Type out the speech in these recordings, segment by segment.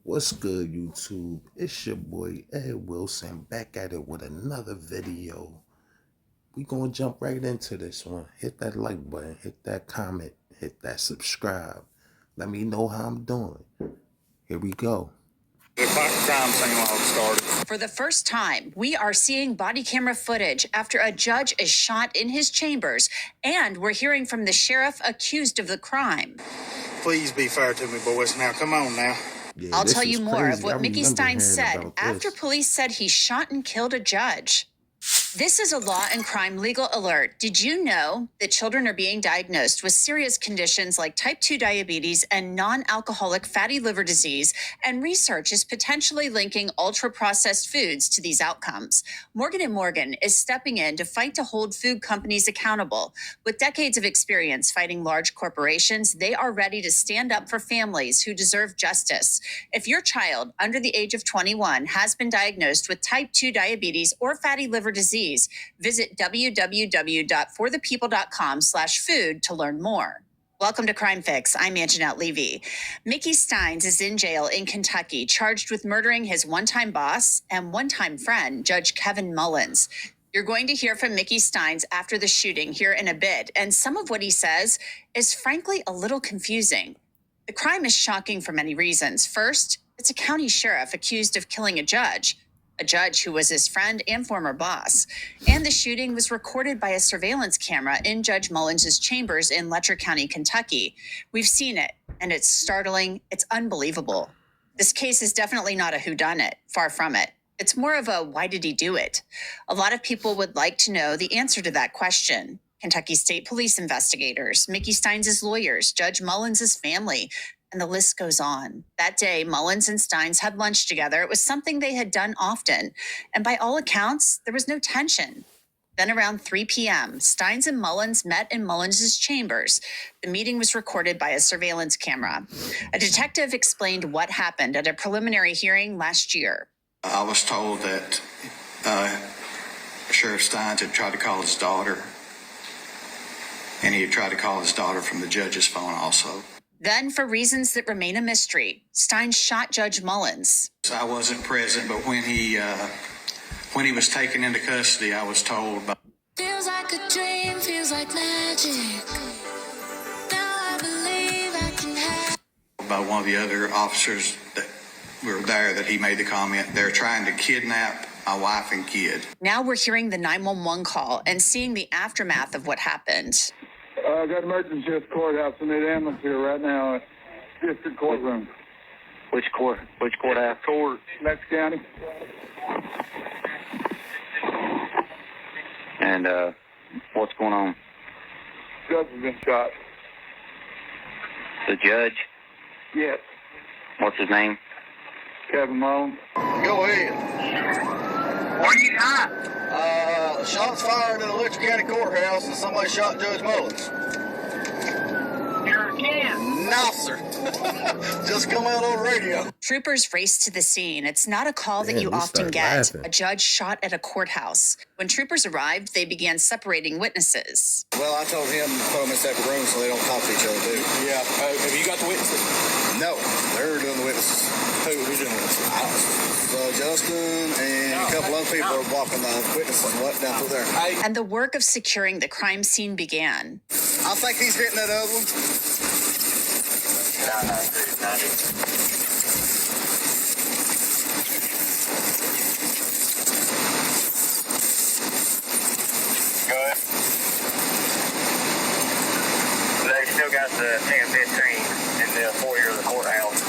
What's good, YouTube? It's your boy Ed Wilson back at it with another video. We gonna jump right into this one. Hit that like button, hit that comment, hit that subscribe. Let me know how I'm doing. Here we go. For the first time, we are seeing body camera footage after a judge is shot in his chambers, and we're hearing from the sheriff accused of the crime. Please be fair to me, boys. Now, come on now. Yeah, I'll tell you more crazy. of what Mickey Stein said after this. police said he shot and killed a judge. This is a Law and Crime legal alert. Did you know that children are being diagnosed with serious conditions like type 2 diabetes and non-alcoholic fatty liver disease, and research is potentially linking ultra-processed foods to these outcomes? Morgan & Morgan is stepping in to fight to hold food companies accountable. With decades of experience fighting large corporations, they are ready to stand up for families who deserve justice. If your child under the age of 21 has been diagnosed with type 2 diabetes or fatty liver disease, visit www.forthepeople.com/food to learn more. Welcome to Crime Fix. I'm Anjanette Levy. Mickey Steins is in jail in Kentucky, charged with murdering his one-time boss and one-time friend, Judge Kevin Mullins. You're going to hear from Mickey Steins after the shooting here in a bit, and some of what he says is frankly a little confusing. The crime is shocking for many reasons. First, it's a county sheriff accused of killing a judge who was his friend and former boss. And the shooting was recorded by a surveillance camera in Judge Mullins' chambers in Letcher County, Kentucky. We've seen it, and it's startling. It's unbelievable. This case is definitely not a whodunit, far from it. It's more of a why did he do it? A lot of people would like to know the answer to that question. Kentucky State Police investigators, Mickey Steins' lawyers, Judge Mullins' family, and the list goes on. That day, Mullins and Steins had lunch together. It was something they had done often. And by all accounts, there was no tension. Then around 3 p.m., Steins and Mullins met in Mullins' chambers. The meeting was recorded by a surveillance camera. A detective explained what happened at a preliminary hearing last year. I was told that Sheriff Steins had tried to call his daughter, and he had tried to call his daughter from the judge's phone also. Then, for reasons that remain a mystery, Stein shot Judge Mullins. I wasn't present, but when he was taken into custody, I was told feels like a dream, feels like magic. Now I believe I can have by one of the other officers that were there that he made the comment, they're trying to kidnap my wife and kid. Now we're hearing the 911 call and seeing the aftermath of what happened. I got emergency at the courthouse. I need ambulance here right now. District courtroom. Which court? Which courthouse? Court, Letcher County. And what's going on? Judge has been shot. The judge? Yes. What's his name? Kevin Mullins. Go ahead. Where you at? Shots fired in the Letcher County Courthouse and somebody shot Judge Mullins. You're a kid. No, sir. Just come out on radio. Troopers raced to the scene. It's not a call that Man, you we often start get. laughing. A judge shot at a courthouse. When troopers arrived, they began separating witnesses. Well, I told him to put them in separate rooms so they don't talk to each other, too. Yeah. Have you got the witnesses? No, they're doing the witnesses. Who's doing this? Justin and a couple other people are walking the witnesses down through there. And the work of securing the crime scene began. I think he's hitting that other one. Go ahead. They still got the TM-15 in the foyer of the courthouse.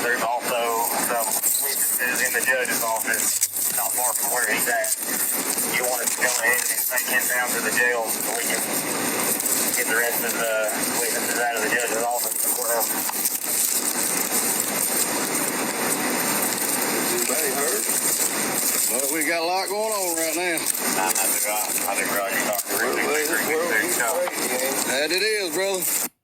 There's also some witnesses in the judge's office, not far from where he's at. You want us to go ahead and take him down to the jail so we can get the rest of the witnesses out of the judge's office in the courthouse. Anybody hurt? Well, we got a lot going on right now. I think Roger's talking really big stuff. That it is, brother.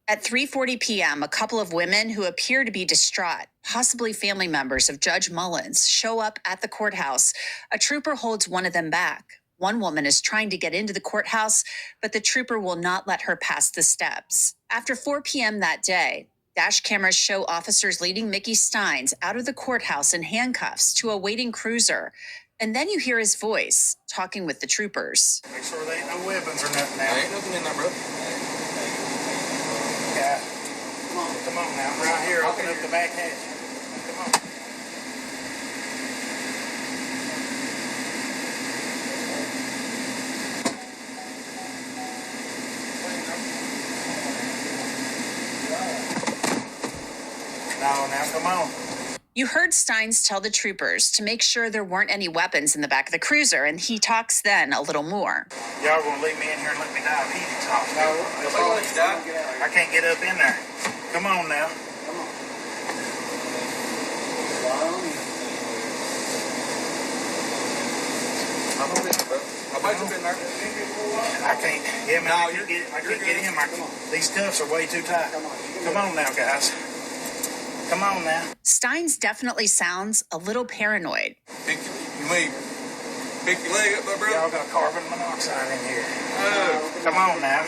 At 3:40 p.m., a couple of women who appear to be distraught, possibly family members of Judge Mullins, show up at the courthouse. A trooper holds one of them back. One woman is trying to get into the courthouse, but the trooper will not let her pass the steps. After 4 p.m. that day, Dash cameras show officers leading Mickey Steins out of the courthouse in handcuffs to a waiting cruiser. And then you hear his voice talking with the troopers. Make sure there ain't no weapons or nothing now. There ain't nothing in there, bro. Yeah. Come on now. Right here, open up the back hatch. Come on. Now, come on. You heard Steins tell the troopers to make sure there weren't any weapons in the back of the cruiser, and he talks then a little more. Y'all gonna leave me in here and let me die of heat talk? No, Nobody let you die. I can't get up in there. Come on now. I'm up in there, bro. Nobody's up in there. I can't. Yeah, man. No, I can't get in. These cuffs are way too tight. Come on now, guys. Come on now. Steins definitely sounds a little paranoid. Pick your leg up, bro. Y'all got carbon monoxide in here. Oh. Come on now.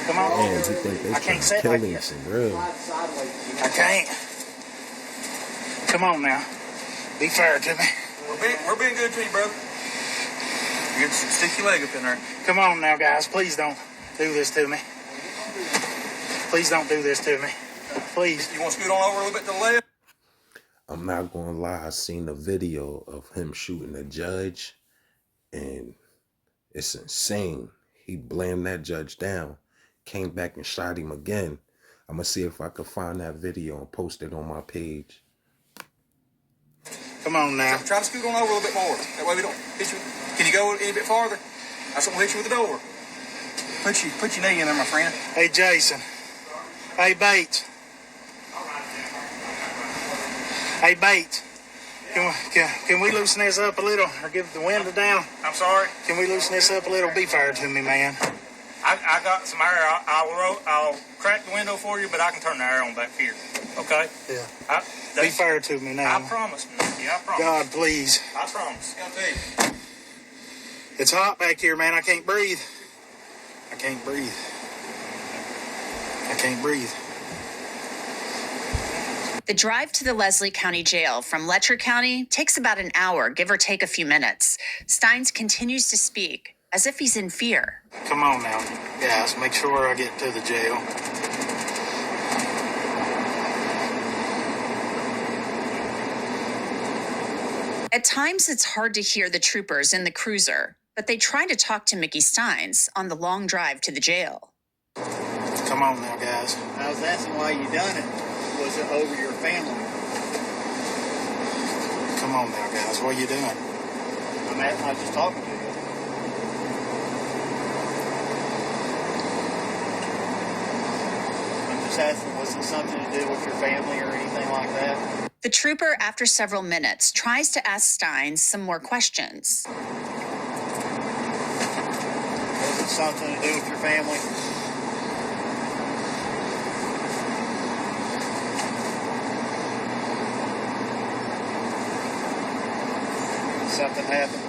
Come on. Man, you think they I trying can't to sit kill like him this. for real? I can't. Come on now. Be fair to me. We're being good to you, brother. You stick your leg up in there. Come on now, guys. Please don't do this to me. Please don't do this to me. Please. You want to scoot on over a little bit to the left? I'm not gonna lie, I seen a video of him shooting a judge, and it's insane. He blamed that judge down, came back and shot him again. I'm gonna see if I can find that video and post it on my page. Come on now. Try to scoot on over a little bit more. That way we don't hit you. Can you go any bit farther? I just want to hit you with the door. Put your knee in there, my friend. Hey, Jason. Hey, Bates. Hey, Bates. Can we loosen this up a little or give the window down? I'm sorry. Can we loosen this up a little? Be fair to me, man. I got some air. I'll crack the window for you, but I can turn the air on back here. Okay? Yeah. Be That's- fair to me now. I promise, Mickey. I promise. God, please. I promise. I'll tell you. It's hot back here, man. I can't breathe. I can't breathe. I can't breathe. The drive to the Leslie County Jail from Letcher County takes about an hour, give or take a few minutes. Steins continues to speak, as if he's in fear. Come on now, guys. Make sure I get to the jail. At times, it's hard to hear the troopers in the cruiser, but they try to talk to Mickey Steins on the long drive to the jail. Come on now, guys. I was asking why you done it. Was it over your family? Come on now, guys. What are you doing? I was just talking to you. I'm just asking, was it something to do with your family or anything like that? The trooper, after several minutes, tries to ask Steins some more questions. Was it something to do with your family? Something happened?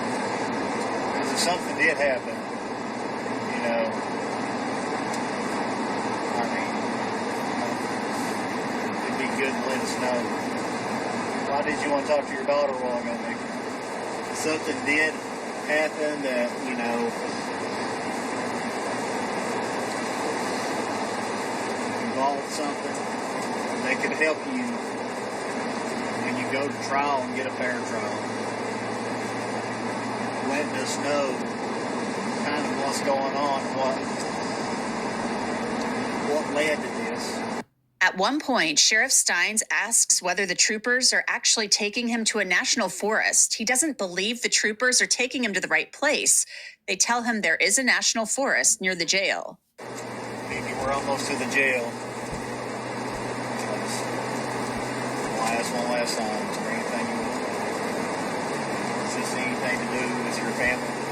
Because if something did happen, you know, I mean, it'd be good to let us know. Why did you want to talk to your daughter a while ago, Nick? If something did happen that, you know, involved something, they could help you when you go to trial and get a fair trial. Letting us know kind of what's going on, what led to this. At one point, Sheriff Steins asks whether the troopers are actually taking him to a national forest. He doesn't believe the troopers are taking him to the right place. They tell him there is a national forest near the jail. Maybe we're almost to the jail. I'll ask one last time. Is there anything you want? Does this anything to do with your family?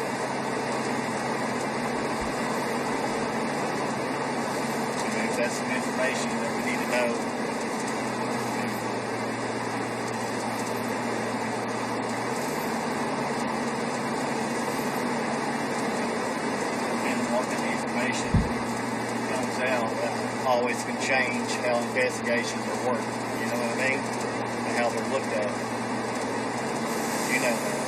I mean, if that's some information that we need to know. information comes out, that always can change how investigations are worked. You know what I mean? And how they're looked at. You know that.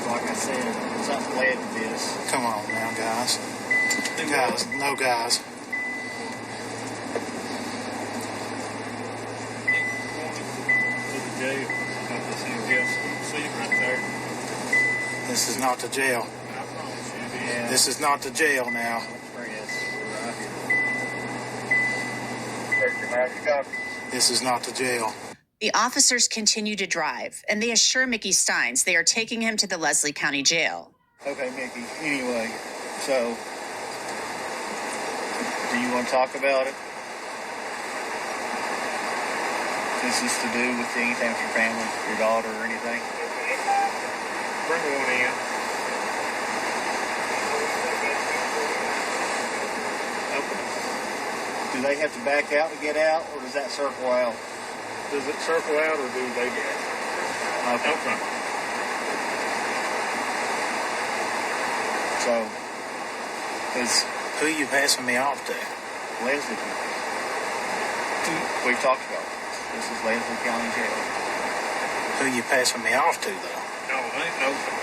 Like I said, something led to this. Come on now, guys. Guys, no guys. To the jail. Got this in jail seat right there. This is not the jail. I promise you. Yeah. This is not the jail now. This is not the jail. The officers continue to drive, and they assure Mickey Steins they are taking him to the Leslie County Jail. Okay, Mickey. Anyway, so do you want to talk about it? Is this to do with anything with your family, your daughter, or anything? Bring one in. Do they have to back out to get out, or does that circle out? Does it circle out, or do they get out? Okay. So, Who you passing me off to? Leslie. We've talked about it. This is Leslie County Jail. Who you passing me off to, though?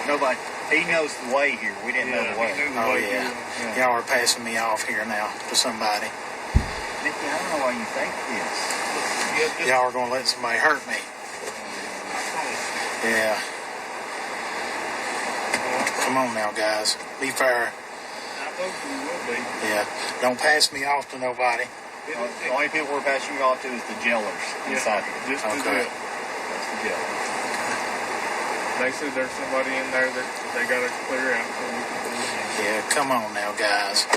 Nobody. He knows the way here. We didn't know the way. Oh, yeah. Y'all are passing me off here now to somebody. Mickey, I don't know why you think this. Y'all are going to let somebody hurt me. Yeah. Come on now, guys. Be fair. I hope you will be. Yeah. Don't pass me off to nobody. The only people we're passing you off to is the jailers inside here. Just Okay. That's the jailers. They said there's somebody in there that they got to clear out. Yeah, come on now, guys.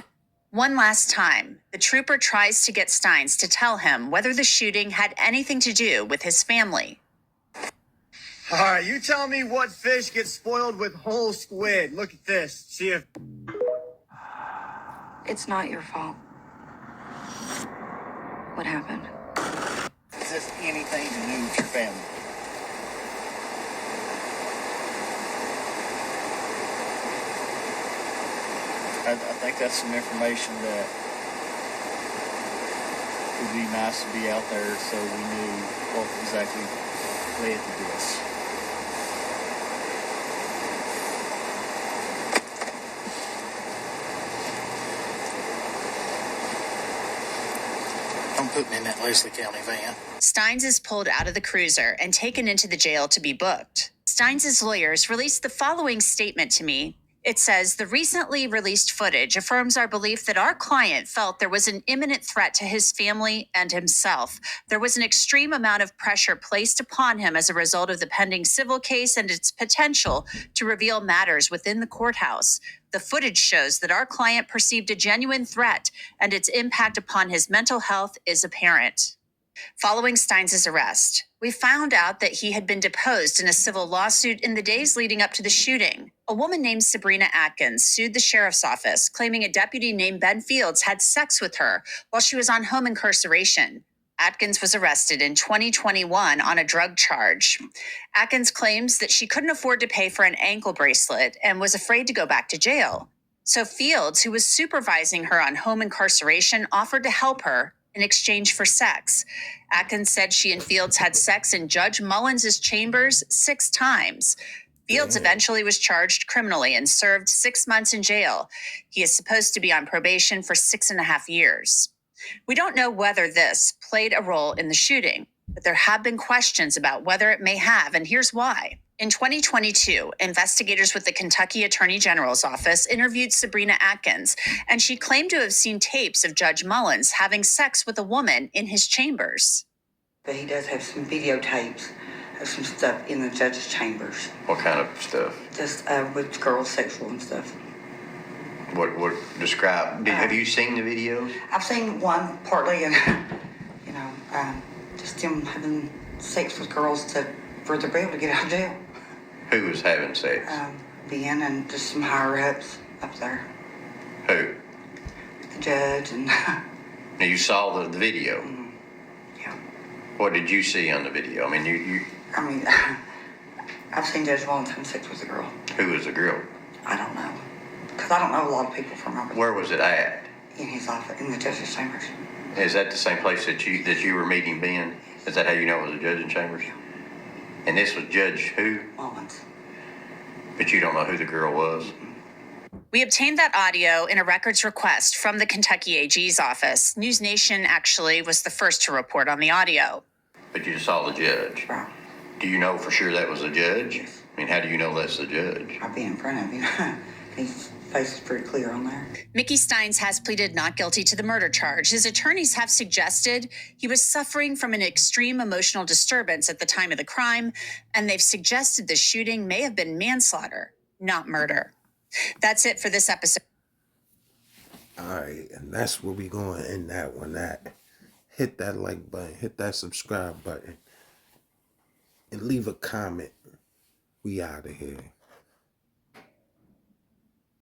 One last time, the trooper tries to get Steins to tell him whether the shooting had anything to do with his family. All right, you tell me what fish gets spoiled with whole squid. Look at this. See if... It's not your fault. What happened? Is this anything to do with your family? I think that's some information that would be nice to be out there so we knew what exactly led to this. Don't put me in that Leslie County van. Steins is pulled out of the cruiser and taken into the jail to be booked. Steins' lawyers released the following statement to me. It says, the recently released footage affirms our belief that our client felt there was an imminent threat to his family and himself. There was an extreme amount of pressure placed upon him as a result of the pending civil case and its potential to reveal matters within the courthouse. The footage shows that our client perceived a genuine threat, and its impact upon his mental health is apparent. Following Steins' arrest, we found out that he had been deposed in a civil lawsuit in the days leading up to the shooting. A woman named Sabrina Atkins sued the sheriff's office, claiming a deputy named Ben Fields had sex with her while she was on home incarceration. Atkins was arrested in 2021 on a drug charge. Atkins claims that she couldn't afford to pay for an ankle bracelet and was afraid to go back to jail. So Fields, who was supervising her on home incarceration, offered to help her in exchange for sex. Atkins said she and Fields had sex in Judge Mullins' chambers 6 times. Fields eventually was charged criminally and served 6 months in jail. He is supposed to be on probation for 6.5 years. We don't know whether this played a role in the shooting, but there have been questions about whether it may have, and here's why. In 2022, investigators with the Kentucky Attorney General's office interviewed Sabrina Atkins, and she claimed to have seen tapes of Judge Mullins having sex with a woman in his chambers. But he does have some videotapes of some stuff in the judge's chambers. What kind of stuff? Just with girls, sexual and stuff. What describe? Have you seen the video? I've seen one partly, and just him having sex with girls for the bail to get out of jail. Who was having sex? Ben and just some higher ups up there. Who? The judge and. You saw the video. Yeah. What did you see on the video? I mean, I mean, I've seen Judge Wallens having sex with a girl. who was the girl? I don't know. Because I don't know a lot of people from over there. Where was it at? In his office, in the judge's chambers. Is that the same place that you were meeting Ben? Is that how you know it was a judge in chambers? And this was Judge who? Wallens. But you don't know who the girl was? We obtained that audio in a records request from the Kentucky AG's office. News Nation actually was the first to report on the audio. But you just saw the judge? Right. Do you know for sure that was a judge? Yes. I mean, how do you know that's the judge? I've been in front of him. His face is pretty clear on there. Mickey Steins has pleaded not guilty to the murder charge. His attorneys have suggested he was suffering from an extreme emotional disturbance at the time of the crime, and they've suggested the shooting may have been manslaughter, not murder. That's it for this episode. All right, and that's where we going to end that one at. Hit that like button, hit that subscribe button, and leave a comment. We out of here.